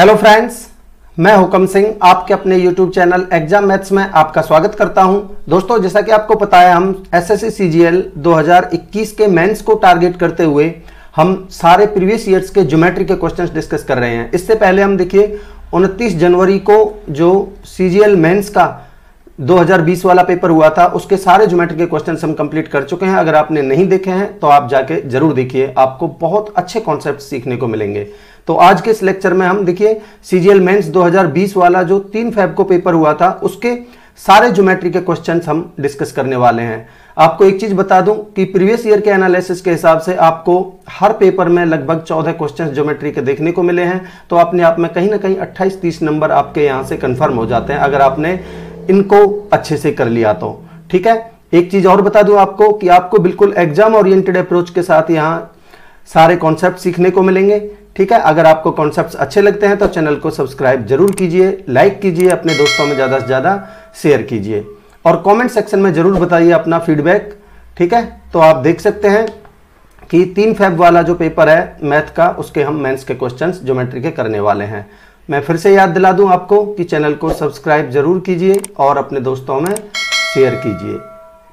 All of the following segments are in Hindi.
हेलो फ्रेंड्स, मैं हुकम सिंह आपके अपने यूट्यूब चैनल एग्जाम मैथ्स में आपका स्वागत करता हूं। दोस्तों, जैसा कि आपको पता है, हम एसएससी सीजीएल 2021 के मेंस को टारगेट करते हुए हम सारे प्रीवियस ईयर्स के ज्योमेट्री के क्वेश्चंस डिस्कस कर रहे हैं। इससे पहले हम देखिए 29 जनवरी को जो सीजीएल मेंस का 2020 वाला पेपर हुआ था, उसके सारे ज्योमेट्री के क्वेश्चंस हम कंप्लीट कर चुके हैं। अगर आपने नहीं देखे हैं तो आप जाके जरूर देखिए, आपको बहुत अच्छे कॉन्सेप्ट सीखने को मिलेंगे। तो आज के इस लेक्चर में हम देखिए सीजीएल मेंस 2020 वाला जो 3 फेब को पेपर हुआ था, उसके सारे ज्योमेट्री के क्वेश्चंस हम डिस्कस करने वाले हैं। आपको एक चीज बता दूं कि प्रीवियस ईयर के एनालिसिस के हिसाब से आपको हर पेपर में लगभग 14 क्वेश्चंस ज्योमेट्री के देखने को मिले हैं। तो अपने आप में कहीं ना कहीं 28-30 नंबर आपके यहां से कंफर्म हो जाते हैं अगर आपने इनको अच्छे से कर लिया तो। ठीक है, एक चीज और बता दूं आपको कि आपको बिल्कुल एग्जाम ओरिएंटेड अप्रोच के साथ यहां सारे कॉन्सेप्ट सीखने को मिलेंगे। ठीक है, अगर आपको कॉन्सेप्ट्स अच्छे लगते हैं तो चैनल को सब्सक्राइब जरूर कीजिए, लाइक कीजिए, अपने दोस्तों में ज्यादा से ज्यादा शेयर कीजिए और कमेंट सेक्शन में जरूर बताइए अपना फीडबैक। ठीक है, तो आप देख सकते हैं कि 3 फेब वाला जो पेपर है मैथ का, उसके हम मेंस के क्वेश्चंस ज्योमेट्री के करने वाले हैं। मैं फिर से याद दिला दूं आपको कि चैनल को सब्सक्राइब जरूर कीजिए और अपने दोस्तों में शेयर कीजिए।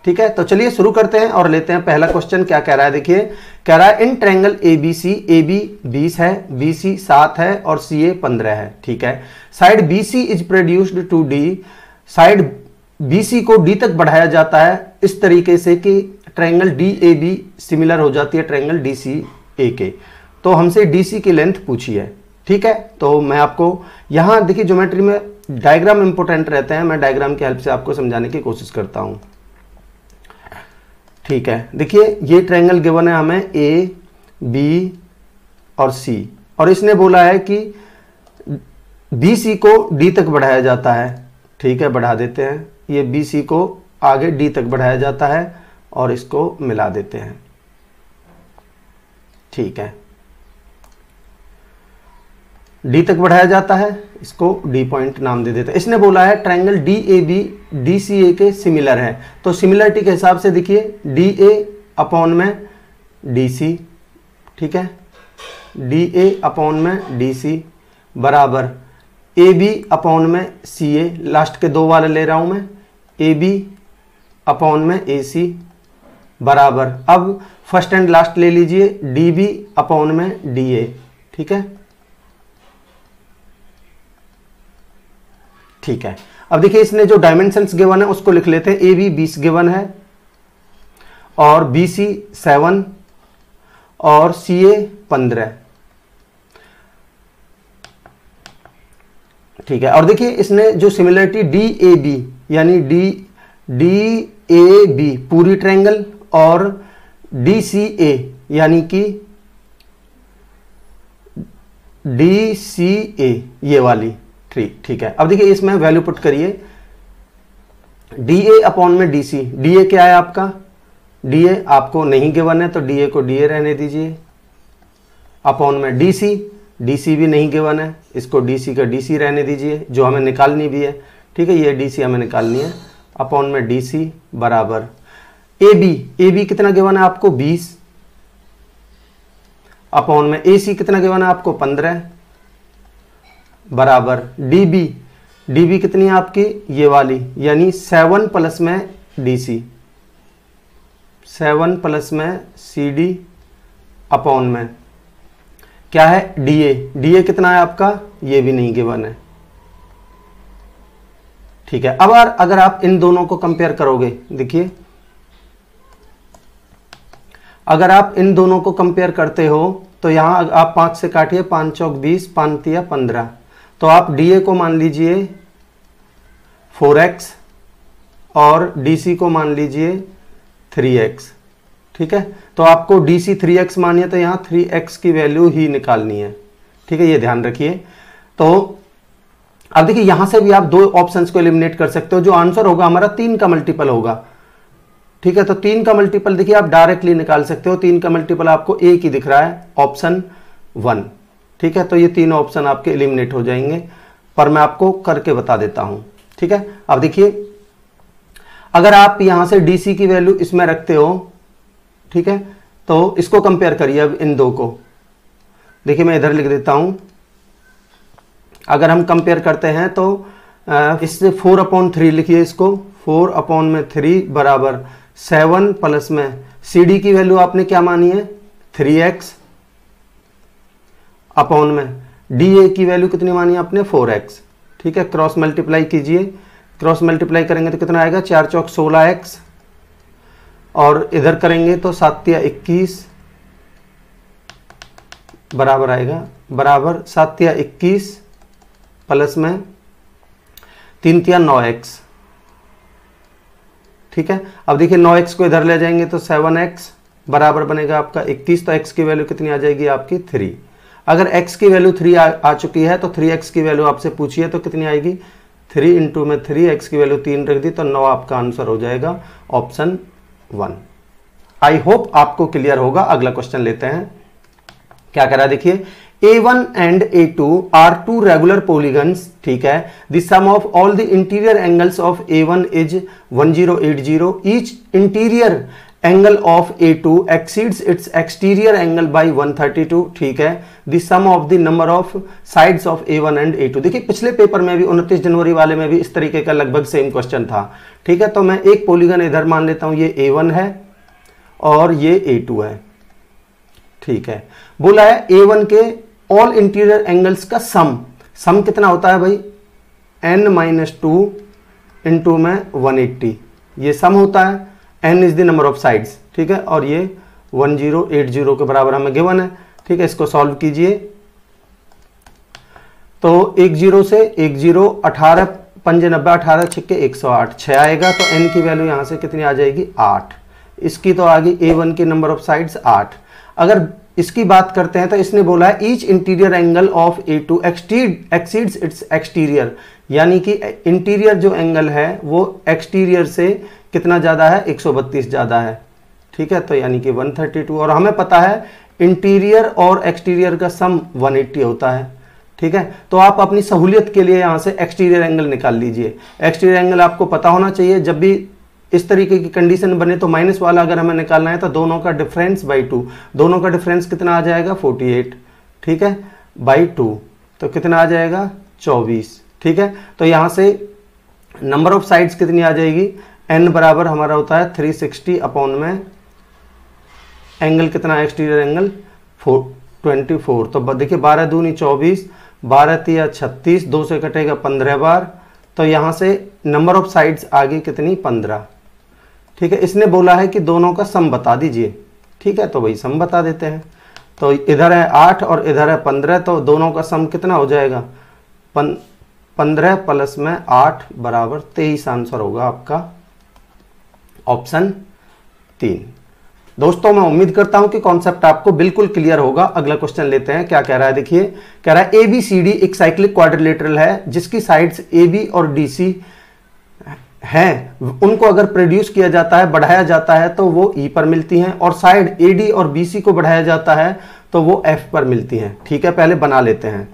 ठीक है, तो चलिए शुरू करते हैं और लेते हैं पहला क्वेश्चन। क्या कह रहा है, देखिए कह रहा है इन ट्रायंगल एबीसी, AB 20 है, BC 7 है और CA 15 है। ठीक है, side BC is produced to D, side BC को D तक बढ़ाया जाता है इस तरीके से कि ट्रायंगल DAB सिमिलर हो जाती है ट्रायंगल DCA के। तो हमसे DC की लेंथ पूछी है। ठीक है, तो मैं आपको यहां देखिए ज्योमेट्री में डायग्राम इंपोर्टेंट रहते हैं, मैं डायग्राम की हेल्प से आपको समझाने की कोशिश करता हूं। ठीक है, देखिए ये ट्रायंगल गिवन है हमें A, B और C, और इसने बोला है कि BC को D तक बढ़ाया जाता है। ठीक है, बढ़ा देते हैं, ये BC को आगे D तक बढ़ाया जाता है और इसको मिला देते हैं। ठीक है, D तक बढ़ाया जाता है, इसको D पॉइंट नाम दे देते हैं। इसने बोला है ट्रायंगल DAB DCA के सिमिलर है, तो सिमिलरिटी के हिसाब से देखिए DA अपॉन में DC, ठीक है, DA अपॉन में DC बराबर AB अपॉन में CA, लास्ट के 2 वाले ले रहा हूं मैं, AB अपॉन में AC बराबर, अब फर्स्ट एंड लास्ट ले लीजिए DB अपॉन में DA। ठीक है, ठीक है, अब देखिए इसने जो डायमेंशंस गिवन है उसको लिख लेते हैं। AB 20 गिवन है और BC 7 और CA 15। ठीक है, और देखिए इसने जो सिमिलरिटी DAB यानी DAB पूरी ट्रायंगल और DCA यानी कि DCA ये वाली। ठीक है, अब देखिए इसमें वैल्यू पुट करिए, DA अपॉन में DC, DA क्या है आपका, DA आपको नहीं गिवन है तो DA को DA रहने दीजिए, अपॉन में DC भी नहीं गिवन है, इसको DC का DC रहने दीजिए, जो हमें निकालनी भी है। ठीक है, ये DC हमें निकालनी है, अपॉन में DC बराबर AB कितना गिवन है आपको 20, अपॉन में AC कितना गिवन है आपको 15 बराबर DB कितनी है आपकी ये वाली, यानी 7 प्लस में DC, 7 प्लस में CD अपॉन में क्या है DA कितना है आपका, ये भी नहीं गिवन है। ठीक है, अब अगर आप इन दोनों को कंपेयर करोगे, देखिए अगर आप इन दोनों को कंपेयर करते हो तो यहां आप 5 से काटिए, 5 चौक 20, 5 तिया 15, तो आप DA को मान लीजिए 4x और DC को मान लीजिए 3x। ठीक है, तो आपको DC 3x मानिए तो यहाँ 3x की वैल्यू ही निकालनी है। ठीक है, ये ध्यान रखिए। तो अब देखिए यहां से भी आप 2 ऑप्शंस को एलिमिनेट कर सकते हो, जो आंसर होगा हमारा 3 का मल्टीपल होगा। ठीक है, तो 3 का मल्टीपल देखिए आप डायरेक्टली निकाल सकते हो। 3 का मल्टीपल आपको एक ही दिख रहा है, ऑप्शन 1। ठीक है, तो ये 3 ऑप्शन आपके एलिमिनेट हो जाएंगे, पर मैं आपको करके बता देता हूं। ठीक है, अब देखिए अगर आप यहां से DC की वैल्यू इसमें रखते हो, ठीक है, तो इसको कंपेयर करिए अब इन दो को। देखिए मैं इधर लिख देता हूं अगर हम कंपेयर करते हैं तो इससे 4/3 लिखिए इसको, 4/3 बराबर 7 प्लस में CD की वैल्यू आपने क्या मानी है 3x अपॉन में DA की वैल्यू कितनी मानी है आपने 4x। ठीक है, क्रॉस मल्टीप्लाई कीजिए, क्रॉस मल्टीप्लाई करेंगे तो कितना आएगा 4 चौक 16x और इधर करेंगे तो 7 तिया 21 बराबर आएगा, बराबर 7 तिया 21 प्लस में 3 तिया 9x। ठीक है, अब देखिए 9x को इधर ले जाएंगे तो 7x बराबर बनेगा आपका 21, तो x की वैल्यू कितनी आ जाएगी आपकी 3। अगर x की वैल्यू 3 आ चुकी है तो 3x की वैल्यू आपसे पूछिए तो कितनी आएगी 3 इंटू में 3, x की वैल्यू 3 रख दी तो 9 आपका आंसर हो जाएगा ऑप्शन 1। आई होप आपको क्लियर होगा। अगला क्वेश्चन लेते हैं, क्या कह रहा है देखिए, A1 and A2 are two regular polygons। ठीक है, the sum of all the interior angles of A1 is 1080। each interior angle of A2 exceeds its exterior angle by 132। ठीक है, the sum of the number of sides of A1 and A2। देखिए पिछले पेपर में भी 29 जनवरी वाले में भी इस तरीके का लगभग सेम क्वेश्चन था। ठीक है, तो मैं एक पॉलीगन इधर मान लेता हूं, ये A1 है और ये A2 है। ठीक है, बोला है A1 के ऑल इंटीरियर एंगल्स का सम कितना होता है भाई n-2 इंटू में 180, ये सम होता है, n is the number of sides. ठीक है, और ये 1080 के बराबर हमें गिवन है। ठीक है, इसको सॉल्व कीजिए तो 10 से 10 18 पंजे 90 18 छिक्के 108 6 आएगा, तो n की वैल्यू यहां से कितनी आ जाएगी 8। इसकी तो आ गई A1 की नंबर ऑफ साइड्स 8। अगर इसकी बात करते हैं तो इसने बोला है each interior angle of A2 exceeds its exterior, यानी कि इंटीरियर जो एंगल है वो एक्सटीरियर से कितना ज्यादा है 132 ज्यादा है। ठीक है, तो यानी कि 132, और हमें पता है इंटीरियर और एक्सटीरियर का सम 180 होता है। ठीक है, तो आप अपनी सहूलियत के लिए यहां से एक्सटीरियर एंगल निकाल लीजिए। एक्सटीरियर एंगल आपको पता होना चाहिए, जब भी इस तरीके की कंडीशन बने तो माइनस वाला अगर हमें निकालना है तो दोनों का डिफरेंस बाई 2, दोनों का डिफरेंस कितना आ जाएगा 48। ठीक है, बाई 2 तो कितना आ जाएगा 24। ठीक है, तो यहां से नंबर ऑफ साइड्स कितनी आ जाएगी, n बराबर हमारा होता है 360 अपॉन में एंगल कितना एक्सटीरियर एंगल 24। तो देखिए 12 दूनी 24, 12 तिया 36, 2 से कटेगा 15 बार, तो यहां से नंबर ऑफ साइड्स आ गई कितनी 15। ठीक है, इसने बोला है कि दोनों का सम बता दीजिए। ठीक है, तो भाई सम बता देते हैं। तो इधर है 8 और इधर है 15, तो दोनों का सम कितना हो जाएगा 15 प्लस में 8 बराबर 23 आंसर होगा आपका ऑप्शन 3। दोस्तों मैं उम्मीद करता हूं कि कॉन्सेप्ट आपको बिल्कुल क्लियर होगा। अगला क्वेश्चन लेते हैं, क्या कह रहा है देखिए, कह रहा है ABCD एक साइक्लिक क्वाड्रिलेटरल है जिसकी साइड्स AB और DC हैं, उनको अगर प्रोड्यूस किया जाता है बढ़ाया जाता है तो वो E पर मिलती हैं, और साइड AD और BC को बढ़ाया जाता है तो वो F पर मिलती हैं। ठीक है, पहले बना लेते हैं।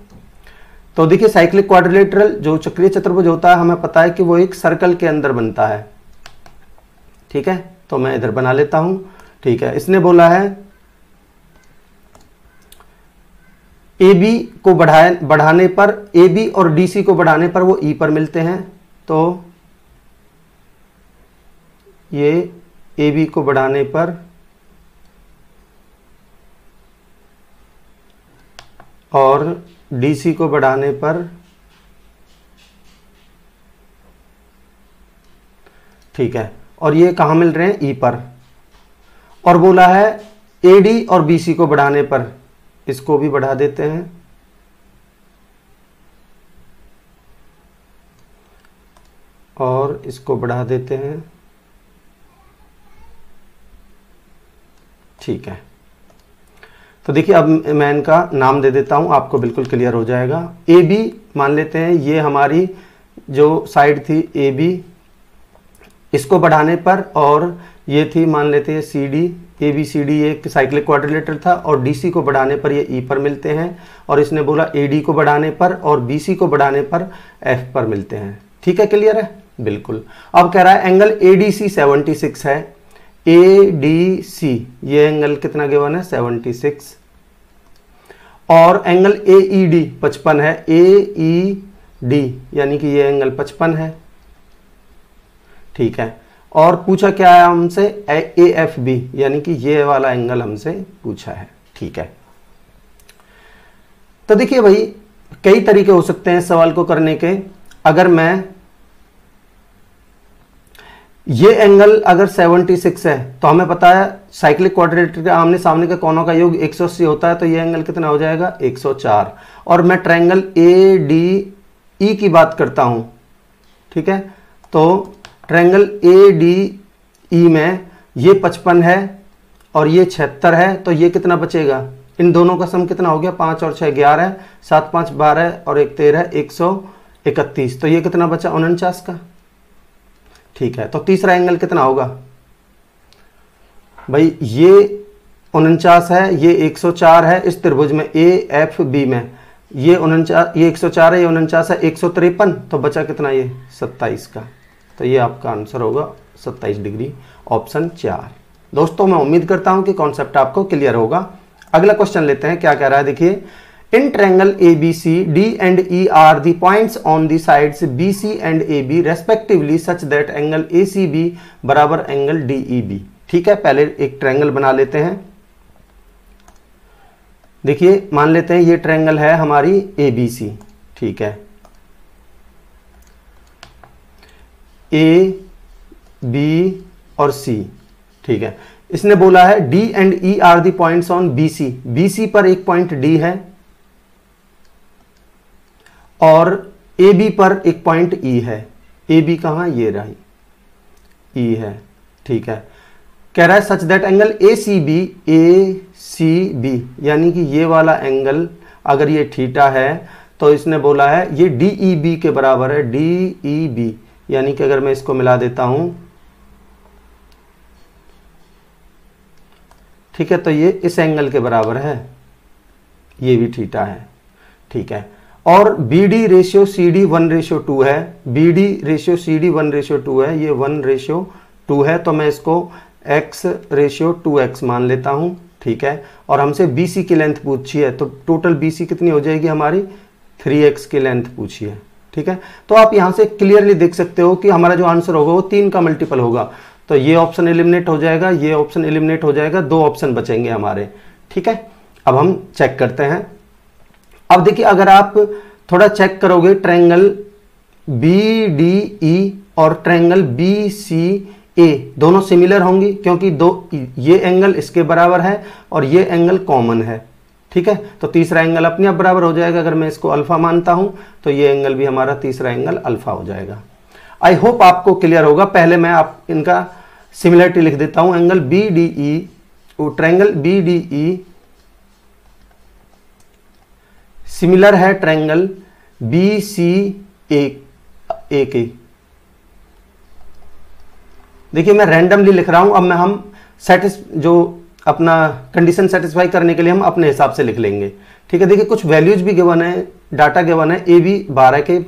तो देखिए साइक्लिक क्वाड्रिलेटरल जो चक्रीय चतुर्भुज होता है हमें पता है कि वो एक सर्कल के अंदर बनता है। ठीक है, तो मैं इधर बना लेता हूं। ठीक है, इसने बोला है AB को बढ़ाने पर, AB और DC को बढ़ाने पर वो E पर मिलते हैं, तो ये AB को बढ़ाने पर और DC को बढ़ाने पर, ठीक है, और ये कहां मिल रहे हैं E पर, और बोला है AD और BC को बढ़ाने पर, इसको भी बढ़ा देते हैं, और इसको बढ़ा देते हैं। ठीक है, तो देखिए अब मैं इनका नाम दे देता हूं, आपको बिल्कुल क्लियर हो जाएगा। AB मान लेते हैं, ये हमारी जो साइड थी AB, इसको बढ़ाने पर, और ये थी मान लेते हैं CD, ABCD एक साइक्लिक क्वाड्रिलेटरल था, और DC को बढ़ाने पर ये E पर मिलते हैं, और इसने बोला AD को बढ़ाने पर और BC को बढ़ाने पर F पर मिलते हैं। ठीक है, क्लियर है बिल्कुल। अब कह रहा है एंगल ADC 76 है, ADC ये एंगल कितना गिवन है 76, और एंगल AED 55 है, AED यानी कि ये एंगल 55 है, ठीक है। और पूछा क्या है हमसे, AFB यानी कि ये वाला एंगल हमसे पूछा है, ठीक है। तो देखिए भाई कई तरीके हो सकते हैं सवाल को करने के। अगर मैं ये एंगल अगर 76 है तो हमें पता है साइक्लिक क्वाड्रिलेटरल के आमने सामने के कोनों का योग 180 होता है, तो ये एंगल कितना हो जाएगा 104। और मैं ट्रायंगल ADE की बात करता हूं, ठीक है। तो ट्रायंगल ADE में ये 55 है और ये 76 है, तो ये कितना बचेगा, इन दोनों का सम कितना हो गया, 5 और 6 11, 7 5 12 और 1 13, 131। तो ये कितना बचा 49 का, ठीक है। तो तीसरा एंगल कितना होगा भाई, ये 49 है, ये 104 है इस त्रिभुज में AFB में, ये 49, ये 104 है, ये 49 है, 153, तो बचा कितना ये 27 का। तो ये आपका आंसर होगा 27 डिग्री, ऑप्शन 4। दोस्तों मैं उम्मीद करता हूं कि कॉन्सेप्ट आपको क्लियर होगा। अगला क्वेश्चन लेते हैं, क्या कह रहा है देखिए। In triangle ABC D and E are the points on the sides BC and AB respectively such that angle ACB बराबर एंगल DEB। ठीक है, पहले एक ट्रायंगल बना लेते हैं। देखिए मान लेते हैं ये ट्रायंगल है हमारी ABC, ठीक है, A B और C, ठीक है। इसने बोला है D and E are the points on BC, BC पर एक पॉइंट D है और AB पर एक पॉइंट E है। AB कहां, ये रही, E है, ठीक है। कह रहा है सच दैट एंगल ACB यानी कि ये वाला एंगल अगर ये थीटा है तो इसने बोला है ये DEB के बराबर है, DEB यानी कि अगर मैं इसको मिला देता हूं, ठीक है, तो ये इस एंगल के बराबर है, ये भी थीटा है, ठीक है। और BD रेशियो CD 1:2 है, BD रेशियो CD 1:2 है, ये 1:2 है, तो मैं इसको X रेशियो 2X मान लेता हूं, ठीक है। और हमसे BC की लेंथ पूछी है, तो टोटल BC कितनी हो जाएगी हमारी 3X की लेंथ पूछी है, ठीक है। तो आप यहां से क्लियरली देख सकते हो कि हमारा जो आंसर होगा वो 3 का मल्टीपल होगा, तो ये ऑप्शन एलिमिनेट हो जाएगा, ये ऑप्शन एलिमिनेट हो जाएगा, 2 ऑप्शन बचेंगे हमारे, ठीक है। अब हम चेक करते हैं। अब देखिए अगर आप थोड़ा चेक करोगे ट्रायंगल BDE और ट्रायंगल BCA दोनों सिमिलर होंगी, क्योंकि ये एंगल इसके बराबर है और ये एंगल कॉमन है, ठीक है। तो तीसरा एंगल अपने आप बराबर हो जाएगा। अगर मैं इसको अल्फा मानता हूं तो ये एंगल भी हमारा तीसरा एंगल अल्फा हो जाएगा। आई होप आपको क्लियर होगा। पहले मैं आप इनका सिमिलरिटी लिख देता हूं। Angle BDE, triangle BDE similar है ट्रायंगल BCA के। देखिए मैं रैंडमली लिख रहा हूं, अब मैं हम जो अपना कंडीशन सेटिस्फाई करने के लिए हम अपने हिसाब से लिख लेंगे, ठीक है। देखिए कुछ वैल्यूज भी गिवन है, डाटा गिवन है। AB 12 के,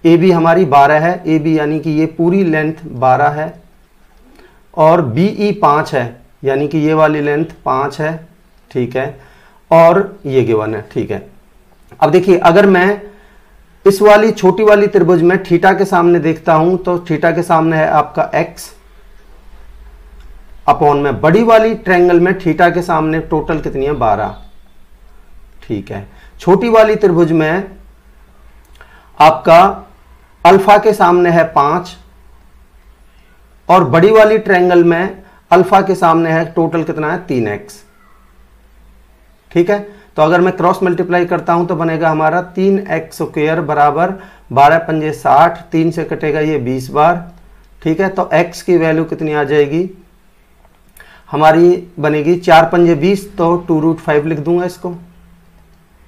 AB हमारी 12 है, AB यानी कि ये पूरी लेंथ 12 है, और BE 5 है यानी कि ये वाली लेंथ 5 है, ठीक है, और ये गिवन है, ठीक है। अब देखिए अगर मैं इस वाली छोटी वाली त्रिभुज में थीटा के सामने देखता हूं तो थीटा के सामने है आपका x अपॉन में बड़ी वाली ट्रायंगल में थीटा के सामने टोटल कितनी है 12, ठीक है। छोटी वाली त्रिभुज में आपका अल्फा के सामने है 5 और बड़ी वाली ट्रायंगल में अल्फा के सामने है टोटल कितना है 3x, ठीक है। तो अगर मैं क्रॉस मल्टीप्लाई करता हूं तो बनेगा हमारा 3x² बराबर 12 पंजे 60, 3 से कटेगा ये 20 बार, ठीक है। तो x की वैल्यू कितनी आ जाएगी हमारी, बनेगी 4 पंजे 20, तो 2√5 लिख दूंगा इसको,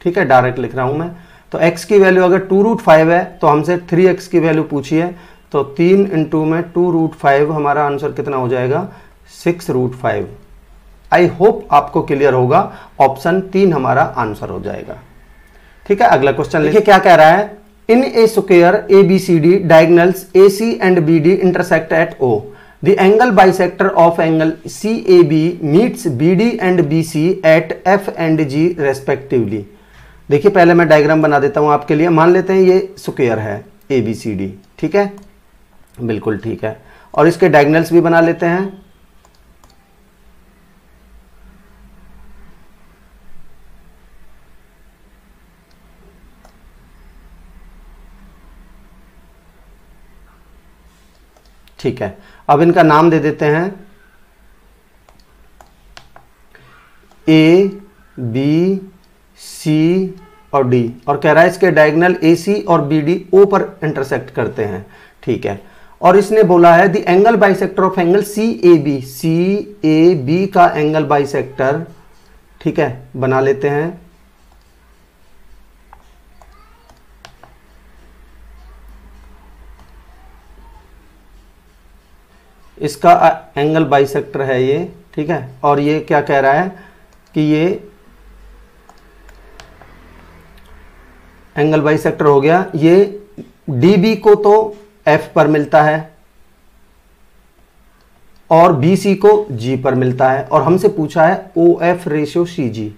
ठीक है, डायरेक्ट लिख रहा हूं मैं। तो x की वैल्यू अगर 2√5 है तो हमसे 3x की वैल्यू पूछी है, तो 3 इंटू में 2√5 हमारा आंसर कितना हो जाएगा 6√5। आई होप आपको क्लियर होगा, ऑप्शन 3 हमारा आंसर हो जाएगा, ठीक है। अगला क्वेश्चन देखिए क्या कह रहा है। In a square ABCD diagonals AC and BD intersect at O, the angle bisector of angle CAB meets BD and BC at F and G respectively. देखिए पहले मैं डायग्राम बना देता हूं आपके लिए। मान लेते हैं ये स्क्वायर है ABCD, ठीक है, बिल्कुल ठीक है, और इसके डायगोनल्स भी बना लेते हैं। ठीक है, अब इनका नाम दे देते हैं ABC और D, और कह रहा है इसके डायगोनल AC और BD O पर इंटरसेक्ट करते हैं, ठीक है। और इसने बोला है the angle bisector of angle CAB का एंगल बाइसेक्टर, ठीक है, बना लेते हैं। इसका एंगल बाइसेक्टर है ये, ठीक है, और ये क्या कह रहा है कि ये एंगल बाइसेक्टर हो गया। ये DB को तो F पर मिलता है और BC को G पर मिलता है, और हमसे पूछा है OF रेशियो CG,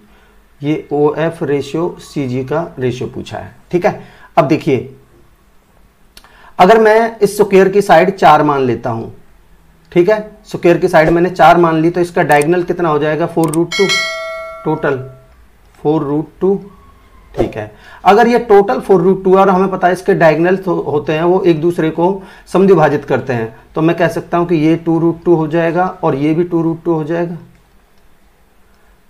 ये OF रेशियो CG का रेशियो पूछा है, ठीक है। अब देखिए अगर मैं इस स्क्वायर की साइड 4 मान लेता हूं, ठीक है, स्क्वायर की साइड मैंने 4 मान ली, तो इसका डायगोनल कितना हो जाएगा 4√2, टोटल 4√2, ठीक है। अगर ये टोटल 4√2 और हमें पता है इसके डायगोनल होते हैं वो एक दूसरे को समद्विभाजित करते हैं, तो मैं कह सकता हूं कि ये 2√2 हो जाएगा और ये भी 2√2 हो जाएगा,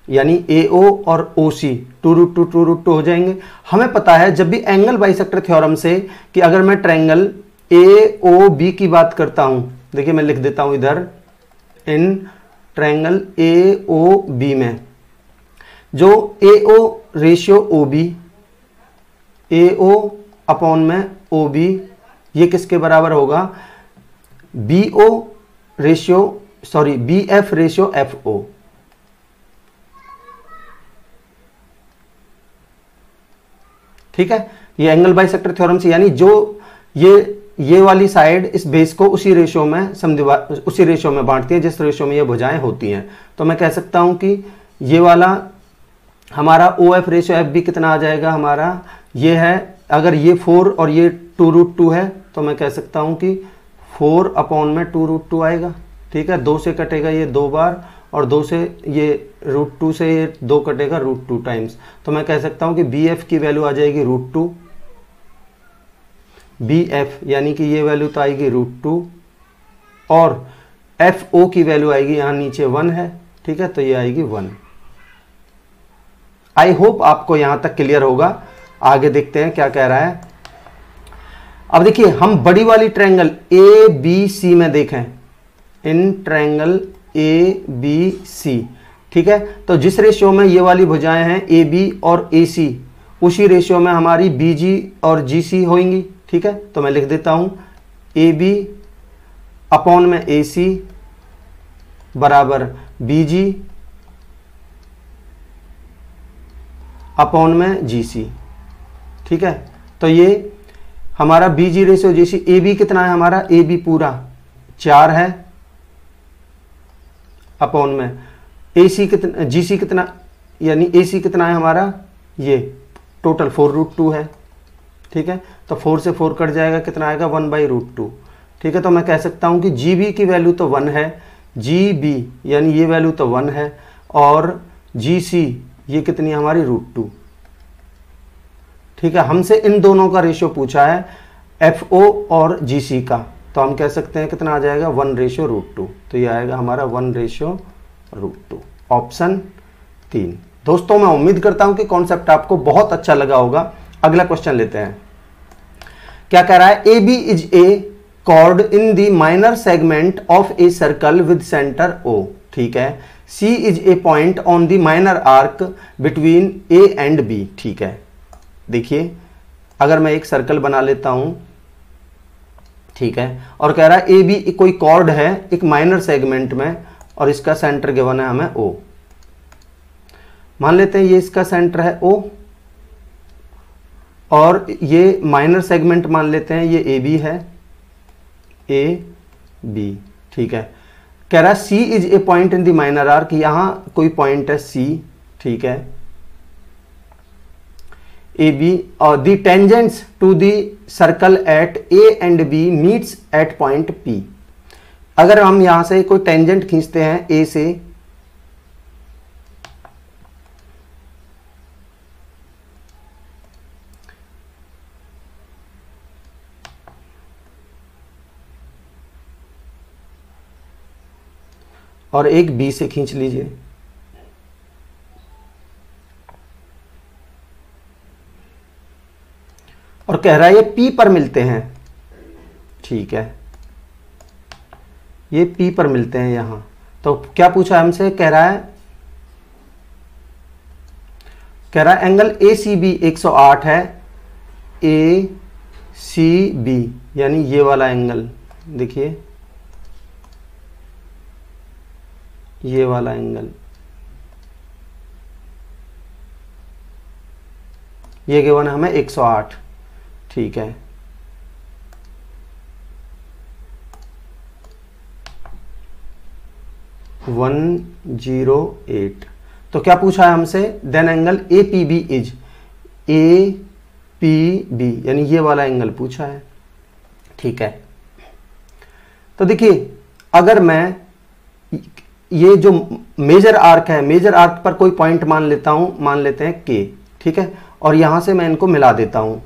यानी AO और OC 2√2 हो जाएंगे। हमें पता है जब भी एंगल बाइसेक्टर थ्योरम से कि अगर मैं ट्रायंगल AOB की बात करता हूं, देखिए मैं लिख देता हूं इधर, इन ट्रायंगल AOB में जो AO ratio OB, AO upon में OB, ये किसके बराबर होगा BF रेशियो FO, ठीक है। ये एंगल बाइसेक्टर थ्योरम से, यानी जो ये वाली साइड इस बेस को उसी रेशियो में बांटती है जिस रेशियो में ये भुजाएं होती हैं। तो मैं कह सकता हूं कि ये वाला हमारा OF रेशियो FB कितना आ जाएगा हमारा, ये है, अगर ये 4 और ये 2√2 है तो मैं कह सकता हूं कि 4 अपॉन में 2√2 आएगा, ठीक है। 2 से कटेगा ये 2 बार, और 2 से ये √2 से ये 2 कटेगा √2 टाइम्स, तो मैं कह सकता हूं कि BF की वैल्यू आ जाएगी √2, BF यानी कि ये वैल्यू तो आएगी √2, और FO की वैल्यू आएगी, यहां नीचे 1 है, ठीक है, तो ये आएगी 1। आई होप आपको यहां तक क्लियर होगा। आगे देखते हैं क्या कह रहा है। अब देखिए हम बड़ी वाली ट्रायंगल ABC में देखें, इन ट्रायंगल ABC, ठीक है, तो जिस रेशियो में ये वाली भुजाएं हैं AB और AC, उसी रेशियो में हमारी BG और GC होंगी, ठीक है। तो मैं लिख देता हूं AB अपॉन में AC बराबर BG अपॉन में GC, ठीक है। तो ये हमारा BG रेशियो GC, AB कितना है हमारा, AB पूरा 4 है, अपॉन में AC कितना, GC कितना, यानी AC कितना है हमारा, ये टोटल 4√2 है, ठीक है। तो 4 से 4 कट जाएगा, कितना आएगा 1/√2, ठीक है। तो मैं कह सकता हूं कि GB की वैल्यू तो 1 है, GB यानी ये वैल्यू तो 1 है, और GC ये कितनी है हमारी √2, ठीक है। हमसे इन दोनों का रेशियो पूछा है, FO और GC का, तो हम कह सकते हैं कितना आ जाएगा 1/√2, तो ये आएगा हमारा 1/√2, ऑप्शन 3। दोस्तों मैं उम्मीद करता हूं कि कॉन्सेप्ट आपको बहुत अच्छा लगा होगा। अगला क्वेश्चन लेते हैं। क्या कह रहा है, AB is a chord in the minor segment of a circle with centre O, ठीक है। C is a point on the minor arc between A and B, ठीक है। देखिए अगर मैं एक सर्कल बना लेता हूं, ठीक है, और कह रहा है AB कोई कॉर्ड है एक माइनर सेगमेंट में, और इसका सेंटर गिवन है हमें O। मान लेते हैं ये इसका सेंटर है O, और ये माइनर सेगमेंट मान लेते हैं ये AB है, AB, ठीक है। कह रहा है C is a point in the minor arc, यहां कोई पॉइंट है C, ठीक है। ए बी और the tangents to the circle at A and B meets at point P. अगर हम यहां से कोई टेंजेंट खींचते हैं ए से, और एक बी से खींच लीजिए, और कह रहा है ये P पर मिलते हैं, ठीक है, ये P पर मिलते हैं यहां। तो क्या पूछा हमसे, कह रहा है एंगल ACB 108 है, ACB यानी ये वाला एंगल, देखिए ये वाला एंगल, ये गिवन है हमें 108, ठीक है। (108) तो क्या पूछा है हमसे, then angle APB is, APB यानी ये वाला एंगल पूछा है, ठीक है। तो देखिए अगर मैं ये जो मेजर आर्क है, मेजर आर्क पर कोई पॉइंट मान लेता हूं, मान लेते हैं K, ठीक है, और यहां से मैं इनको मिला देता हूं,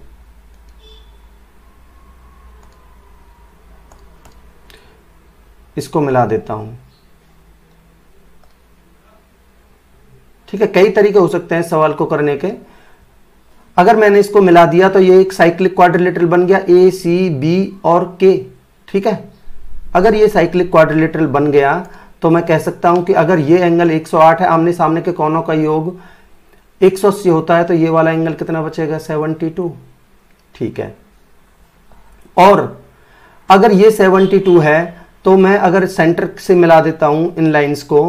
इसको मिला देता हूं, ठीक है। कई तरीके हो सकते हैं सवाल को करने के। अगर मैंने इसको मिला दिया तो ये एक साइक्लिक क्वाड्रिलेटरल बन गया, ए सी बी और के, ठीक है। अगर ये साइक्लिक क्वाड्रिलेटरल बन गया तो मैं कह सकता हूं कि अगर ये एंगल 108 है, आमने सामने के कोनों का योग 180 होता है, तो ये वाला एंगल कितना बचेगा, 72, ठीक है। और अगर ये 72 है तो मैं अगर सेंटर से मिला देता हूं इन लाइंस को,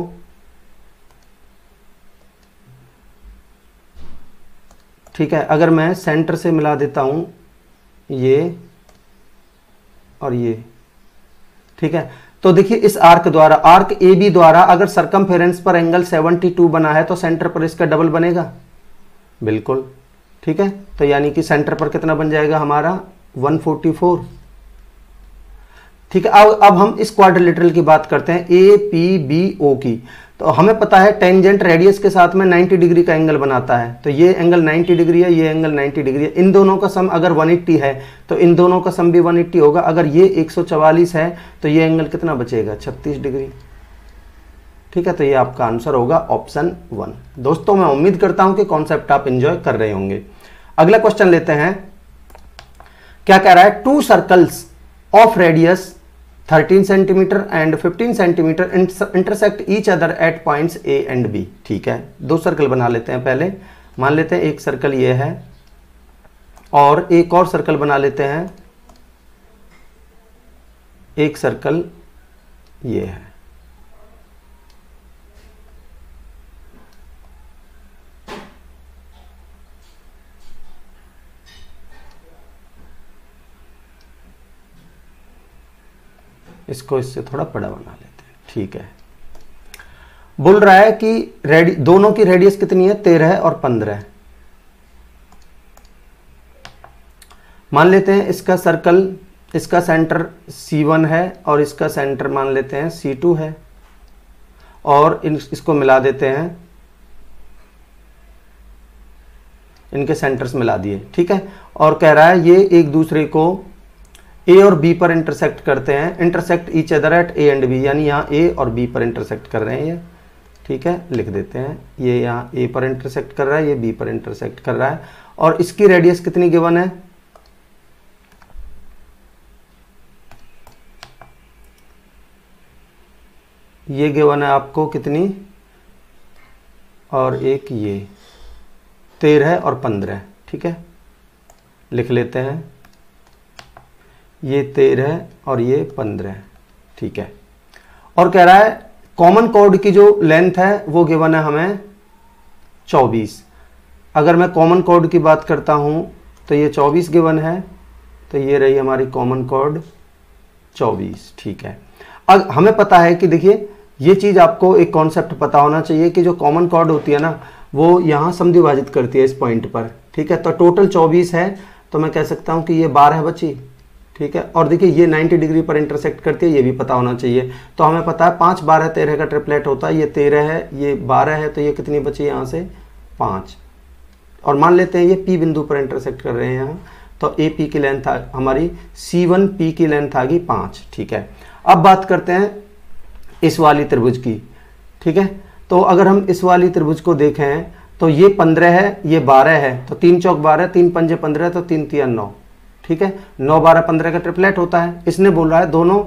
ठीक है, अगर मैं सेंटर से मिला देता हूं ये और ये, ठीक है, तो देखिए इस आर्क द्वारा, आर्क ए बी द्वारा अगर सरकमफेरेंस पर एंगल 72 बना है तो सेंटर पर इसका डबल बनेगा, बिल्कुल, ठीक है। तो यानी कि सेंटर पर कितना बन जाएगा हमारा 144, ठीक है। अब हम इस क्वाड्रिलेटरल की बात करते हैं, ए पी बी ओ की। तो हमें पता है टेंजेंट रेडियस के साथ में 90 डिग्री का एंगल बनाता है, तो ये एंगल 90 डिग्री है, ये एंगल 90 डिग्री है। इन दोनों का सम अगर 180 है तो इन दोनों का सम भी 180 होगा। अगर ये 144 है तो ये एंगल कितना बचेगा, 36 डिग्री, ठीक है। तो ये आपका आंसर होगा ऑप्शन 1। दोस्तों मैं उम्मीद करता हूं कि कॉन्सेप्ट आप एंजॉय कर रहे होंगे। अगला क्वेश्चन लेते हैं, क्या कह रहा है, 2 circles of radius 13 centimetre and 15 centimetre intersect each other at points A and B, ठीक है। 2 सर्कल बना लेते हैं पहले, मान लेते हैं एक सर्कल ये है और एक और सर्कल बना लेते हैं, एक सर्कल ये है, इसको इससे थोड़ा बड़ा बना लेते हैं, ठीक है। बोल रहा है कि दोनों की रेडियस कितनी है, 13 और 15। मान लेते हैं इसका सर्कल, इसका सेंटर C1 है और इसका सेंटर मान लेते हैं C2 है, और इसको मिला देते हैं, इनके सेंटर्स मिला दिए, ठीक है। और कह रहा है ये एक दूसरे को ए और बी पर इंटरसेक्ट करते हैं, intersect each other at A and B, यानी यहाँ ए और बी पर इंटरसेक्ट कर रहे हैं ये, ठीक है, लिख देते हैं। ये यहाँ ए पर इंटरसेक्ट कर रहा है, ये बी पर इंटरसेक्ट कर रहा है, और इसकी रेडियस कितनी गिवन है, ये गिवन है आपको कितनी, और एक ये 13 और 15, ठीक है, लिख लेते हैं, ये 13 और ये 15, ठीक है। और कह रहा है कॉमन कॉर्ड की जो लेंथ है वो गिवन है हमें 24। अगर मैं कॉमन कॉर्ड की बात करता हूं तो ये 24 गिवन है, तो ये रही हमारी कॉमन कॉर्ड 24, ठीक है। अब हमें पता है कि देखिए ये चीज आपको एक कॉन्सेप्ट पता होना चाहिए कि जो कॉमन कॉर्ड होती है ना वो यहां समद्विभाजित करती है इस पॉइंट पर, ठीक है, तो टोटल 24 है, तो मैं कह सकता हूं कि ये 12 बची। ठीक है, और देखिए ये 90 डिग्री पर इंटरसेक्ट करती है, ये भी पता होना चाहिए। तो हमें पता है 5 12 13 का ट्रिपलेट होता है, ये 13 है, ये 12 है, तो ये कितनी बची यहाँ से 5। और मान लेते हैं ये P बिंदु पर इंटरसेक्ट कर रहे हैं यहाँ, तो AP की लेंथ हमारी C1P की लेंथ आ गई 5। ठीक है, अब बात करते हैं इस वाली त्रिभुज की। ठीक है, तो अगर हम इस वाली त्रिभुज को देखें तो ये 15 है, ये 12 है, तो 3 चौक 12, 3 पंजे 15, तो 3 तिया 9। ठीक है, 9 12 15 का ट्रिपलेट होता है। इसने बोल रहा है दोनों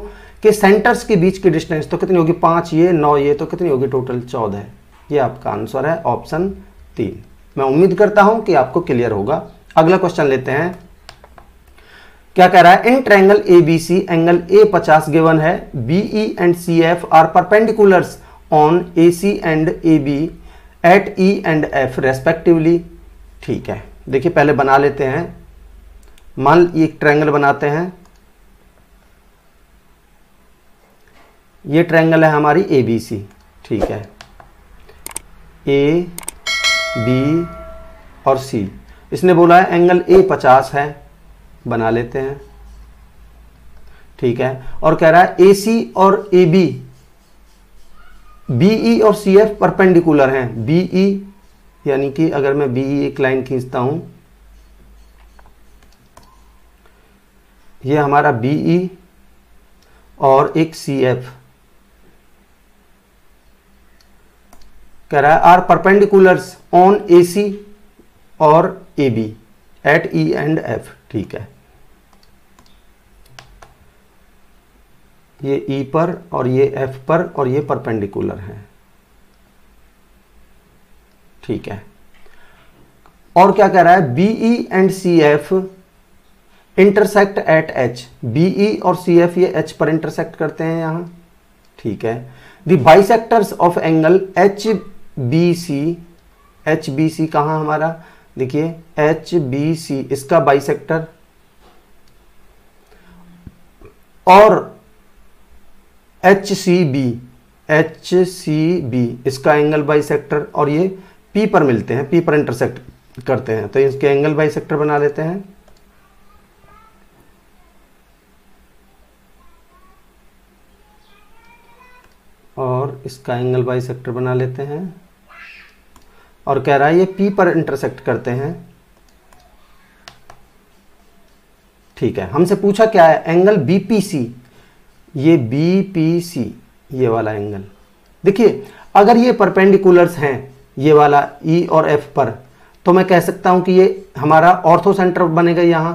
के सेंटर्स के बीच की डिस्टेंस, तो कितनी होगी 5 ये 9 ये, तो कितनी होगी टोटल 14। ये आपका आंसर है ऑप्शन 3। मैं उम्मीद करता हूं कि आपको क्लियर होगा। अगला क्वेश्चन लेते हैं। क्या कह रहा है, in triangle ABC angle A 50 given है, BE and CF are perpendiculars on AC and AB at E and F respectively. ठीक है, देखिए पहले बना लेते हैं। मान ये एक ट्रायंगल बनाते हैं, ये ट्रायंगल है हमारी ABC। ठीक है, A B और C। इसने बोला है एंगल A 50 है, बना लेते हैं। ठीक है, और कह रहा है AC और AB BE और CF परपेंडिकुलर हैं। BE यानी कि अगर मैं BE एक लाइन खींचता हूं, ये हमारा BE और एक CF कह रहा है आर परपेंडिकुलर्स ऑन AC और AB at E and F। ठीक है, ये E पर और ये F पर, और ये परपेंडिकुलर है। ठीक है, और क्या कह रहा है, BE and CF intersect at H। BE और CF ये H पर इंटरसेक्ट करते हैं यहां। ठीक है, the bisectors of angle HBC कहां हमारा, देखिए HBC इसका बाइसेक्टर, और HCB इसका एंगल बाइसेक्टर, और ये P पर मिलते हैं, P पर इंटरसेक्ट करते हैं, तो इसके एंगल बाइसेक्टर बना लेते हैं। और इसका एंगल बाइसेक्टर बना लेते हैं, और कह रहा है ये P पर इंटरसेक्ट करते हैं। ठीक है, हमसे पूछा क्या है, एंगल BPC, ये BPC ये वाला एंगल। देखिए अगर ये परपेंडिकुलर्स हैं ये वाला E और F पर, तो मैं कह सकता हूं कि ये हमारा ऑर्थो सेंटर बनेगा यहां।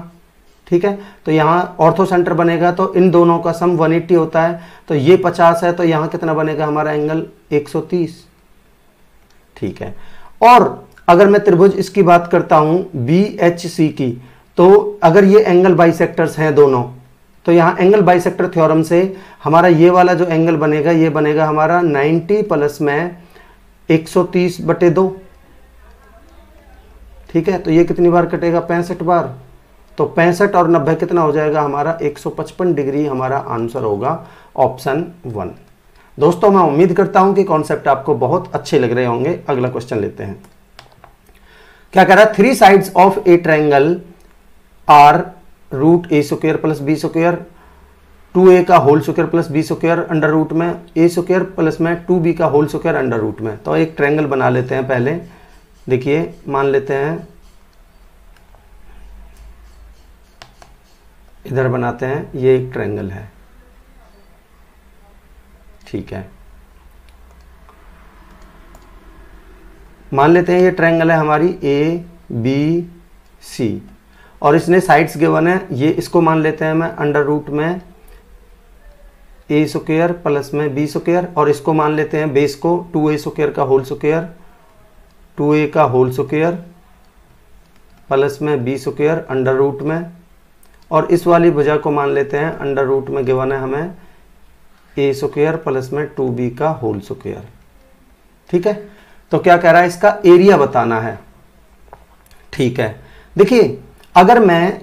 ठीक है, तो यहां ऑर्थो सेंटर बनेगा, तो इन दोनों का सम 180 होता है, तो ये 50 है, तो यहां कितना बनेगा हमारा एंगल 130। ठीक है, और अगर मैं त्रिभुज इसकी बात करता हूं BHC की, तो अगर ये एंगल बाइसेक्टर्स हैं दोनों, तो यहां एंगल बाइसेक्टर थ्योरम से हमारा ये वाला जो एंगल बनेगा, ये बनेगा हमारा 90 प्लस में 130/2। ठीक है, तो ये कितनी बार कटेगा 65 बार, तो 65 और 90 कितना हो जाएगा हमारा 155 डिग्री हमारा आंसर होगा ऑप्शन 1। दोस्तों मैं उम्मीद करता हूं कि कॉन्सेप्ट आपको बहुत अच्छे लग रहे होंगे। अगला क्वेश्चन लेते हैं। क्या कह रहा है, 3 sides of a triangle are √a² plus b², 2a का whole square plus b² under root में a² प्लस में 2b का होल स्क्वायर अंडर रूट में। तो एक ट्रायंगल बना लेते हैं पहले। देखिए मान लेते हैं, इधर बनाते हैं, ये एक ट्रायंगल है। ठीक है, मान लेते हैं ये ट्रायंगल है हमारी ABC, और इसने साइड्स गिवन है, ये इसको मान लेते हैं मैं अंडर रूट में a² प्लस में b², और इसको मान लेते हैं बेस को 2a² का होल स्क्वायर, 2a का होल स्क्वायर प्लस में b² अंडर रूट में, और इस वाली भुजा को मान लेते हैं अंडर रूट में गिवन है हमें a² प्लस में 2b का होल स्क्वायर। ठीक है, तो क्या कह रहा है, इसका एरिया बताना है। ठीक है, देखिए अगर मैं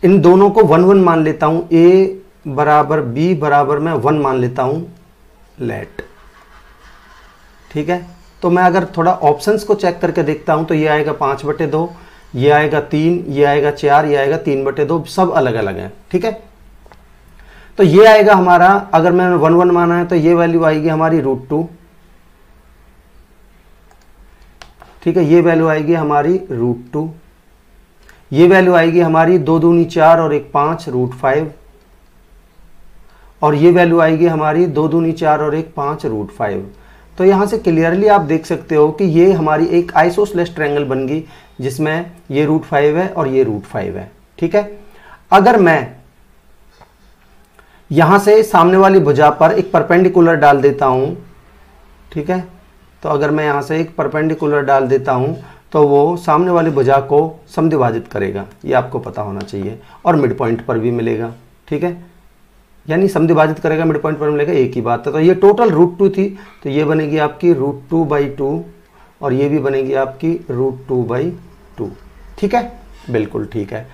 इन दोनों को 1 1 मान लेता हूं, a बराबर b बराबर मैं 1 मान लेता हूं, लेट। ठीक है, तो मैं अगर थोड़ा ऑप्शंस को चेक करके देखता हूं, तो ये आएगा 5/2, ये आएगा 3, ये आएगा 4, ये आएगा 3/2, सब अलग अलग है। ठीक है, तो ये आएगा हमारा, अगर मैंने 1 1 माना है तो ये वैल्यू आएगी हमारी √2। ठीक है, ये वैल्यू आएगी हमारी √2, ये वैल्यू आएगी हमारी 2 दूनी 4 और 1 5 √5, और ये वैल्यू आएगी हमारी 2 दूनी 4 और 1 5 √5। तो यहां से क्लियरली आप देख सकते हो कि ये हमारी एक आइसोसेलेस ट्रायंगल बन गई जिसमें ये √5 है और ये √5 है। ठीक है, अगर मैं यहां से सामने वाली भुजा पर एक परपेंडिकुलर डाल देता हूं, ठीक है, तो अगर मैं यहां से एक परपेंडिकुलर डाल देता हूं तो वो सामने वाली भुजा को समद्विभाजित करेगा, ये आपको पता होना चाहिए, और मिड पॉइंट पर भी मिलेगा। ठीक है, यानी समद्विभाजित करेगा, मिड पॉइंट पर मिलेगा, एक ही बात है। तो ये टोटल √2 थी, तो ये बनेगी आपकी √2/2 और ये भी बनेगी आपकी √2/2। ठीक है, बिल्कुल ठीक है।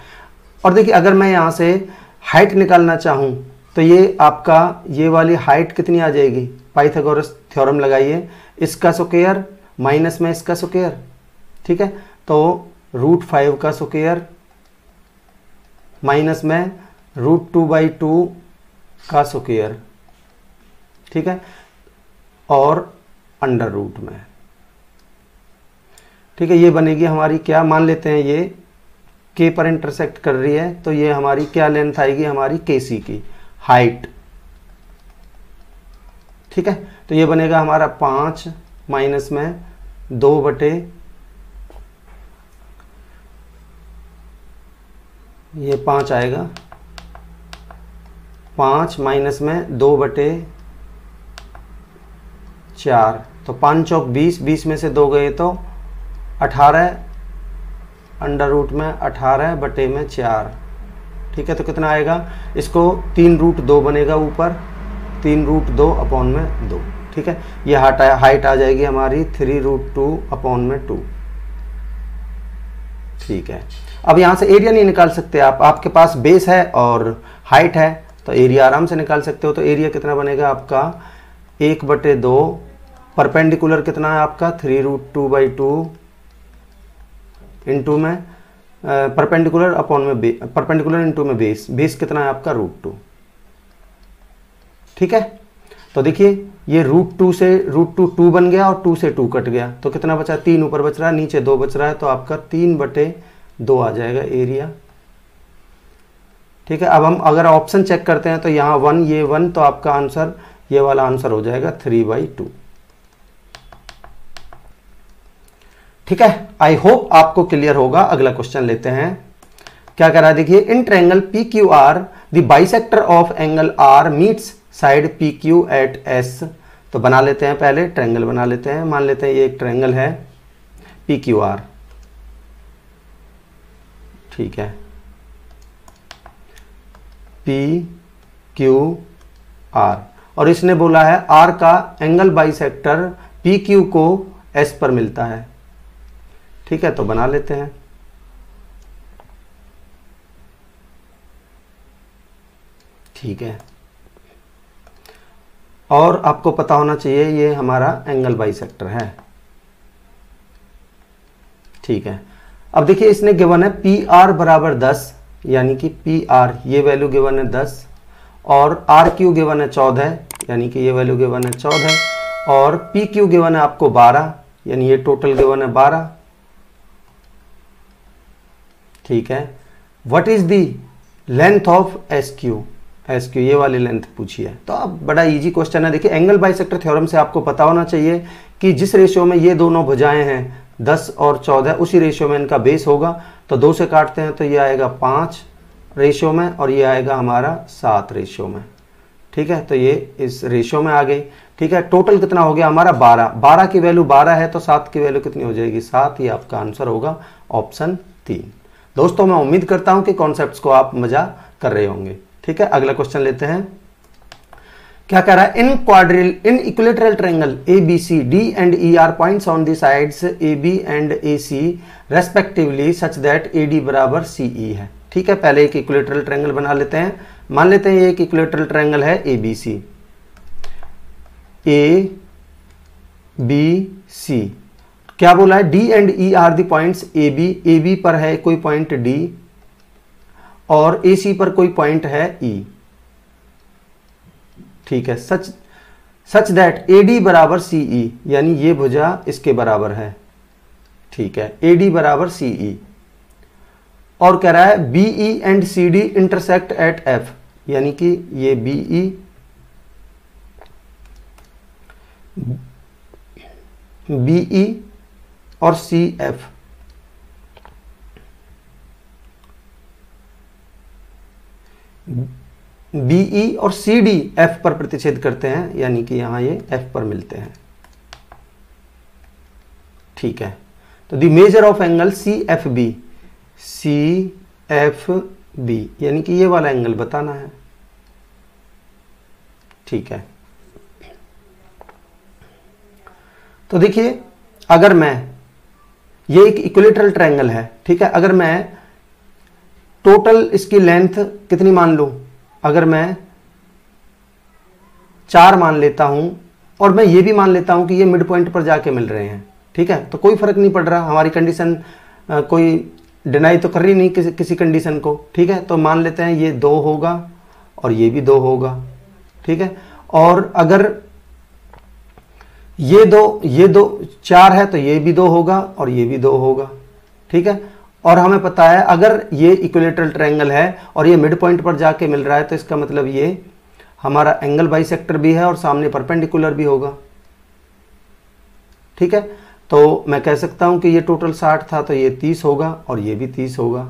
और देखिए अगर मैं यहाँ से हाइट निकालना चाहूँ तो ये आपका ये वाली हाइट कितनी आ जाएगी, पाइथागोरस थ्योरम लगाइए, इसका स्क्वायर माइनस में इसका स्क्वायर। ठीक है, तो √5 का स्क्वायर माइनस में √2/2 का स्क्वायर। ठीक है, और अंडर रूट में। ठीक है, ये बनेगी हमारी क्या, मान लेते हैं ये के पर इंटरसेक्ट कर रही है, तो ये हमारी क्या लेंथ आएगी, हमारी KC की हाइट। ठीक है, तो ये बनेगा हमारा 5 माइनस में 2 ये 5 आएगा, 5 माइनस में 2/4, तो 5 चौक 20, 20 में से 2 गए तो 18, अंडर रूट में 18/4। ठीक है, तो कितना आएगा, इसको 3√2 बनेगा ऊपर, 3√2/2। ठीक है, ये हाइट आ जाएगी हमारी 3√2/2। ठीक है, अब यहाँ से एरिया नहीं निकाल सकते आप, आपके पास बेस है और हाइट है तो एरिया आराम से निकाल सकते हो। तो एरिया कितना बनेगा आपका 1/2, परपेंडिकुलर कितना है आपका 3√2/2 इंटू में परपेंडिकुलर अपॉन में परपेंडिकुलर इंटू में बेस, बेस कितना है आपका √2। ठीक है, तो देखिए ये √2 से √2 बन गया और 2 से 2 कट गया, तो कितना बचा, 3 ऊपर बच रहा है, नीचे 2 बच रहा है, तो आपका 3/2 आ जाएगा एरिया। ठीक है, अब हम अगर ऑप्शन चेक करते हैं तो यहाँ 1, ये 1, तो आपका आंसर ये वाला आंसर हो जाएगा 3/2। ठीक है, आई होप आपको क्लियर होगा। अगला क्वेश्चन लेते हैं, क्या कह रहा है, देखिए in triangle PQR the bisector of angle R meets side PQ at S। तो बना लेते हैं, पहले ट्रायंगल बना लेते हैं, मान लेते हैं ये एक ट्रायंगल है PQR। ठीक है, PQR, और इसने बोला है R का एंगल बाइसेक्टर PQ को S पर मिलता है। ठीक है, तो बना लेते हैं। ठीक है, और आपको पता होना चाहिए ये हमारा एंगल बाइसेक्टर है। ठीक है, अब देखिए इसने गिवन है PR बराबर 10, यानी कि PR ये वैल्यू गिवन है 10, और RQ गिवन है 14, यानी कि ये वैल्यू गिवन है 14, और PQ गिवन है आपको 12, यानी ये टोटल गिवन है 12। ठीक है, what is the length of SQ, SQ ये वाली लेंथ पूछी है। तो अब बड़ा इजी क्वेश्चन है। देखिए एंगल बाइसेक्टर थ्योरम से आपको पता होना चाहिए कि जिस रेशियो में ये दोनों भुजाएं हैं 10 और 14, उसी रेशियो में इनका बेस होगा। तो 2 से काटते हैं तो ये आएगा 5 रेशियो में और ये आएगा हमारा 7 रेशियो में। ठीक है, तो ये इस रेशियो में आ गई। ठीक है, टोटल कितना हो गया हमारा 12, 12 की वैल्यू 12 है तो 7 की वैल्यू कितनी हो जाएगी 7, ये आपका आंसर होगा ऑप्शन 3। दोस्तों मैं उम्मीद करता हूं कि कॉन्सेप्ट्स को आप मजा कर रहे होंगे। ठीक है, अगला क्वेश्चन लेते हैं, क्या कह रहा है, इन equilateral triangle ABCD and ER points on the sides AB and AC respectively such that AD बराबर CE है। ठीक है, पहले एक इक्विलेटरल ट्रायंगल बना लेते हैं, मान लेते हैं ये एक इक्विलेटरल ट्रायंगल है ABC, ABC क्या बोला है, D and E are the points A B पर है कोई पॉइंट डी और ए सी पर कोई पॉइंट है ई, ठीक है। सच दैट ए डी बराबर सी ई, यानी ये भुजा इसके बराबर है, ठीक है, ए डी बराबर सी ई। और कह रहा है B E and C D intersect at F, यानी कि ये बी ई और सी एफ बीई और सी डी एफ पर प्रतिच्छेद करते हैं, यानी कि यहां ये एफ पर मिलते हैं, ठीक है। तो the measure of angle C F B, यानी कि ये वाला एंगल बताना है, ठीक है। तो देखिए, अगर मैं, ये एक इक्विलेटरल ट्रायंगल है, ठीक है, अगर मैं टोटल इसकी लेंथ कितनी मान लूं, अगर मैं 4 मान लेता हूं और मैं ये भी मान लेता हूं कि ये मिड पॉइंट पर जाके मिल रहे हैं, ठीक है, तो कोई फर्क नहीं पड़ रहा, हमारी कंडीशन कोई डिनाई तो कर रही नहीं किसी कंडीशन को, ठीक है। तो मान लेते हैं ये 2 होगा और ये भी 2 होगा, ठीक है। और अगर ये दो 4 है तो ये भी 2 होगा और ये भी 2 होगा, ठीक है। और हमें पता है अगर ये इक्विलेटरल ट्रायंगल है और ये मिड पॉइंट पर जाके मिल रहा है तो इसका मतलब ये हमारा एंगल बाइसेक्टर भी है और सामने परपेंडिकुलर भी होगा, ठीक है। तो मैं कह सकता हूं कि ये टोटल 60 था तो ये 30 होगा और ये भी 30 होगा,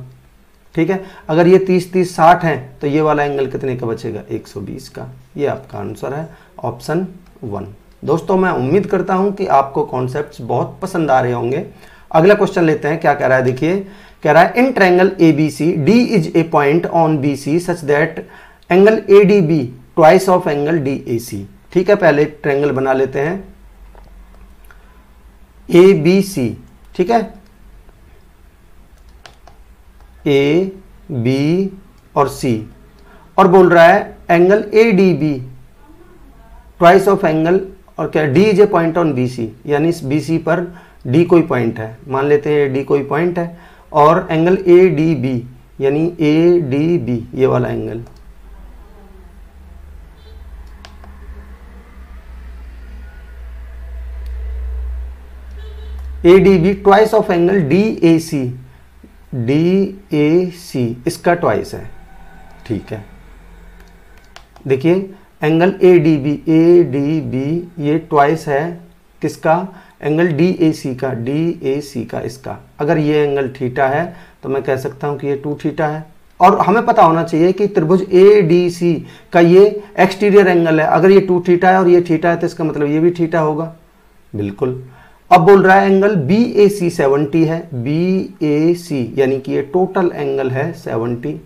ठीक है। अगर ये 30 60 है तो ये वाला एंगल कितने का बचेगा, 120 का। ये आपका आंसर है ऑप्शन 1। दोस्तों, मैं उम्मीद करता हूं कि आपको कॉन्सेप्ट्स बहुत पसंद आ रहे होंगे। अगला क्वेश्चन लेते हैं, क्या कह रहा है, देखिए, कह रहा है in triangle ABC D is a point on BC such that angle ADB twice of angle DAC, ठीक है। पहले ट्रायंगल बना लेते हैं ए बी सी, ठीक है, ए बी और सी, और बोल रहा है angle A D B twice of angle, और क्या, D is a point on B C, यानी इस बी सी पर डी कोई पॉइंट है, मान लेते हैं डी कोई पॉइंट है, और एंगल ए डी बी यानी ए डी बी ये वाला angle, A D B twice of angle D A C इसका ट्वाइस है, ठीक है। देखिए एंगल ए डी बी ये ट्वाइस है किसका, एंगल डी ए सी का, इसका। अगर ये एंगल थीटा है तो मैं कह सकता हूं कि ये 2 थीटा है। और हमें पता होना चाहिए कि त्रिभुज ए डी सी का ये एक्सटीरियर एंगल है, अगर ये 2 थीटा है और ये थीटा है तो इसका मतलब ये भी थीटा होगा, बिल्कुल। अब बोल रहा है एंगल बी ए सी 70 है, बी ए सी यानी कि ये टोटल एंगल है 70,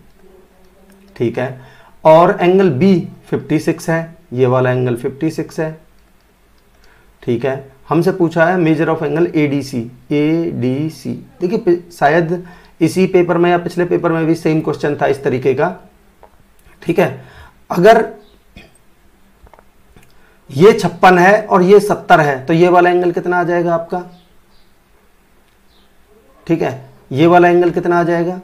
ठीक है। और एंगल बी 56 है, ये वाला एंगल 56 है, ठीक है। हमसे पूछा है मेजर ऑफ एंगल एडीसी, देखिए शायद इसी पेपर में या पिछले पेपर में भी सेम क्वेश्चन था इस तरीके का, ठीक है। अगर ये 56 है और ये 70 है तो ये वाला एंगल कितना आ जाएगा आपका, ठीक है। ये वाला एंगल कितना आ जाएगा,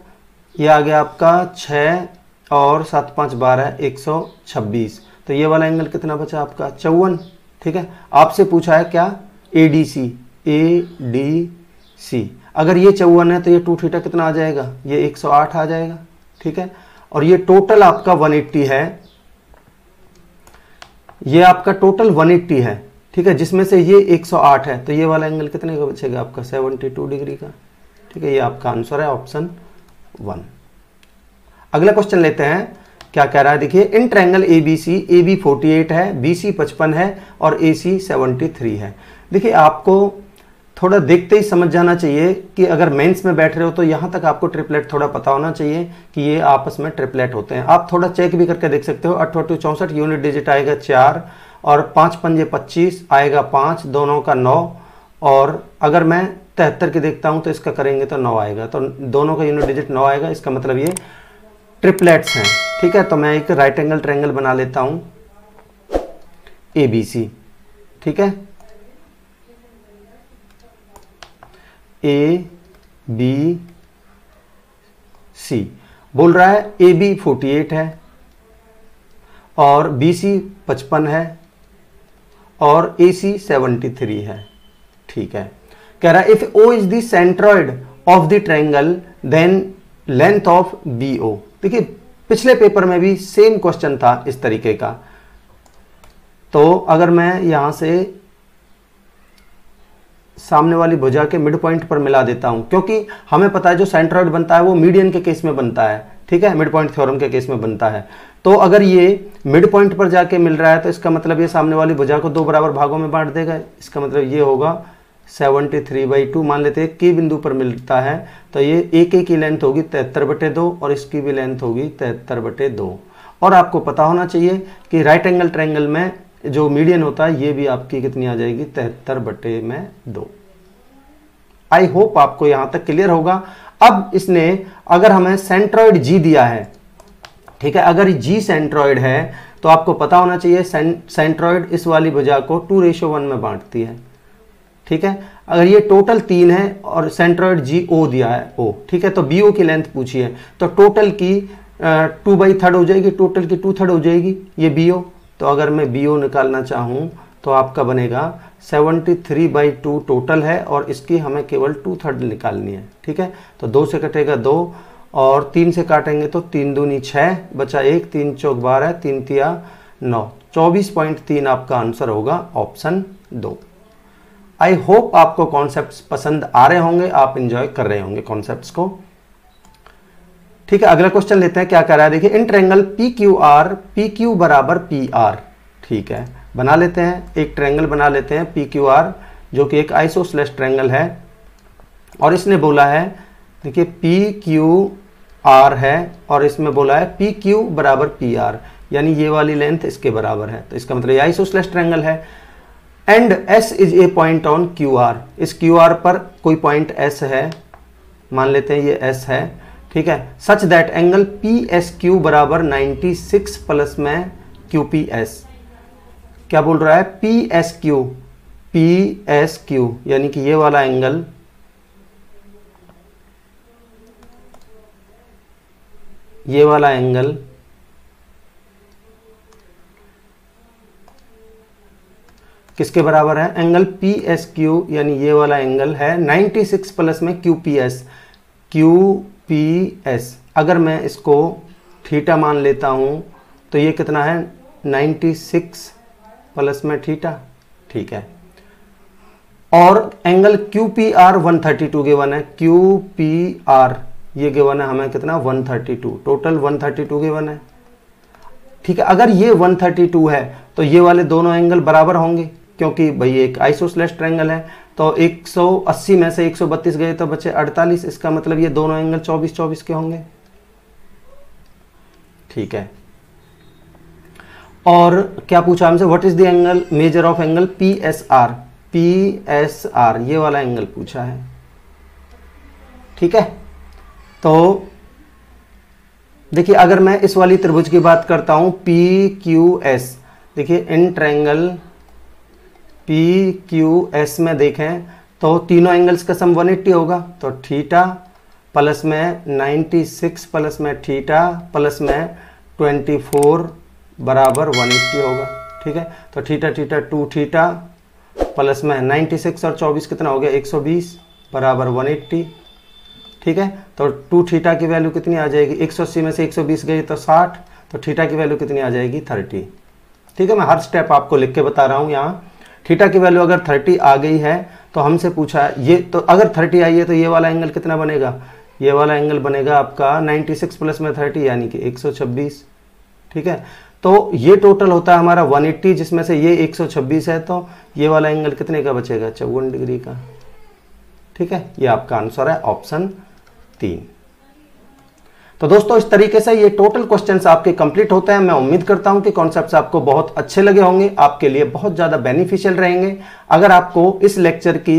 ये आ गया आपका 6 और 7 5 12 126, तो ये वाला एंगल कितना बचा आपका 54, ठीक है। आपसे पूछा है क्या, एडीसी, अगर ये 54 है तो ये 2 थीटा कितना आ जाएगा, ये 108 आ जाएगा, ठीक है। और ये टोटल आपका 180 है, ये आपका टोटल 180 है, ठीक है, जिसमें से ये 108 है, तो ये वाला एंगल कितने का बचेगा आपका 72 डिग्री का, ठीक है। ये आपका आंसर है ऑप्शन 1। अगला क्वेश्चन लेते हैं, क्या कह रहा है, देखिए इन ट्रायंगल एबीसी, AB 48 है, BC 55 है और AC 73 है। देखिए आपको थोड़ा देखते ही समझ जाना चाहिए कि अगर मेंस में बैठ रहे हो तो यहाँ तक आपको ट्रिपलेट थोड़ा पता होना चाहिए कि ये आपस में ट्रिपलेट होते हैं। आप थोड़ा चेक भी करके देख सकते हो, 8 8 64 यूनिट डिजिट आएगा 4 और 5 पंजे 25 आएगा 5, दोनों का 9, और अगर मैं 73 की देखता हूँ तो इसका करेंगे तो 9 आएगा, तो दोनों का यूनिट डिजिट 9 आएगा, इसका मतलब ये ट्रिपलेट्स हैं, ठीक है। तो मैं एक राइट एंगल ट्रायंगल बना लेता हूं ABC, ठीक है। ए बी सी, बोल रहा है ए बी 48 है और बी सी 55 है और ए सी 73 है। ठीक है, कह रहा है if O is the centroid of the triangle then length of B O. देखिए पिछले पेपर में भी सेम क्वेश्चन था इस तरीके का। तो अगर मैं यहां से सामने वाली भुजा के मिड पॉइंट पर मिला देता हूं, क्योंकि हमें पता है जो सेंट्रॉइड बनता है वो मीडियन के केस में बनता है। ठीक है, मिड पॉइंट थ्योरम के केस में बनता है। तो अगर ये मिड पॉइंट पर जाके मिल रहा है तो इसका मतलब ये सामने वाली भुजा को दो बराबर भागों में बांट देगा। इसका मतलब ये होगा 73/2। मान लेते हैं के बिंदु पर मिलता है तो ये एक की लेंथ होगी 73/2 और इसकी भी लेंथ होगी 73/2। और आपको पता होना चाहिए कि राइट एंगल ट्रायंगल में जो मीडियन होता है ये भी आपकी कितनी आ जाएगी 73/2। आई होप आपको यहां तक क्लियर होगा। अब इसने अगर हमें सेंट्रॉइड जी दिया है, ठीक है, अगर जी सेंट्रॉइड है तो आपको पता होना चाहिए सेंट्रॉइड इस वाली भुजा को 2:1 में बांटती है। ठीक है, अगर ये टोटल 3 है और सेंट्रॉइड जी ओ दिया है ओ, ठीक है, तो बी ओ की लेंथ पूछी है तो टोटल की 2/3 हो जाएगी, टोटल की 2/3 हो जाएगी ये बी ओ। तो अगर मैं बी ओ निकालना चाहूं तो आपका बनेगा 73/2 टोटल है और इसकी हमें केवल 2/3 निकालनी है। ठीक है, तो 2 से कटेगा 2 और 3 से काटेंगे तो 3 दूनी 6 बचा 1, 3 चौक 12, 3 तिया 9, 24.3 आपका आंसर होगा ऑप्शन 2। आई होप आपको कॉन्सेप्ट्स पसंद आ रहे होंगे, आप इंजॉय कर रहे होंगे कॉन्सेप्ट्स को। ठीक है, अगला क्वेश्चन लेते हैं। क्या कर रहा है देखिए, in triangle P Q R P Q बराबर पी आर। ठीक है, बना लेते हैं, एक ट्रायंगल बना लेते हैं पी क्यू आर जो कि एक आइसोसेलेस ट्रायंगल है। और इसने बोला है देखिए पी क्यू आर है और इसमें बोला है पी क्यू बराबर पी आर, यानी ये वाली लेंथ इसके बराबर है। तो इसका मतलब ये आइसोसेलेस ट्रायंगल है। And S is a point on Q R, इस क्यू आर पर कोई पॉइंट एस है, मान लेते हैं ये एस है। ठीक है, such that angle P S Q बराबर 96 प्लस में क्यू पी एस। क्या बोल रहा है, पी एस क्यू यानी कि ये वाला एंगल किसके बराबर है, एंगल पी एस क्यू यानी ये वाला एंगल है 96 प्लस में क्यू पी एस। अगर मैं इसको थीटा मान लेता हूं तो ये कितना है 96 प्लस में थीटा। ठीक है, और angle Q P R 132 given है, क्यू पी आर ये गिवन है हमें कितना 132, टोटल 132 गिवन है। ठीक है, अगर ये 132 है तो ये वाले दोनों एंगल बराबर होंगे क्योंकि भाई एक आइसोसेलेस ट्रायंगल है। तो 180 में से 132 गए तो बचे 48, इसका मतलब ये दोनों एंगल 24-24 के होंगे। ठीक है, और क्या पूछा हमसे, what is the angle measure of angle P S R, ये वाला एंगल पूछा है। ठीक है, तो देखिए अगर मैं इस वाली त्रिभुज की बात करता हूं पी क्यू एस, देखिए in triangle P Q S में देखें तो तीनों एंगल्स का सम 180 होगा। तो थीटा प्लस में 96 प्लस में थीटा प्लस में 24 बराबर 180 होगा। ठीक है, तो थीटा 2 थीटा प्लस में 96 और 24 कितना हो गया 120 बराबर 180। ठीक है, तो 2 थीटा की वैल्यू कितनी आ जाएगी, 180 में से 120 गई तो 60, तो थीटा की वैल्यू कितनी आ जाएगी 30। ठीक है, मैं हर स्टेप आपको लिख के बता रहा हूं। यहाँ थीटा की वैल्यू अगर 30 आ गई है तो हमसे पूछा है ये, तो अगर 30 आई है तो ये वाला एंगल कितना बनेगा, ये वाला एंगल बनेगा आपका 96 प्लस में 30 यानी कि 126। ठीक है, तो ये टोटल होता है हमारा 180 जिसमें से ये 126 है, तो ये वाला एंगल कितने का बचेगा 54 डिग्री का। ठीक है, ये आपका आंसर है ऑप्शन 3। तो दोस्तों इस तरीके से ये टोटल क्वेश्चंस आपके कंप्लीट होते हैं। मैं उम्मीद करता हूं कि कॉन्सेप्ट्स आपको बहुत अच्छे लगे होंगे, आपके लिए बहुत ज्यादा बेनिफिशियल रहेंगे। अगर आपको इस लेक्चर की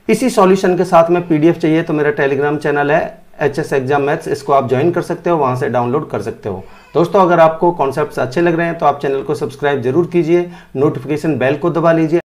इसी सॉल्यूशन के साथ में पीडीएफ चाहिए तो मेरा टेलीग्राम चैनल है HS एग्जाम मैथ्स, इसको आप ज्वाइन कर सकते हो, वहां से डाउनलोड कर सकते हो। दोस्तों अगर आपको कॉन्सेप्ट्स अच्छे लग रहे हैं तो आप चैनल को सब्सक्राइब जरूर कीजिए, नोटिफिकेशन बेल को दबा लीजिए।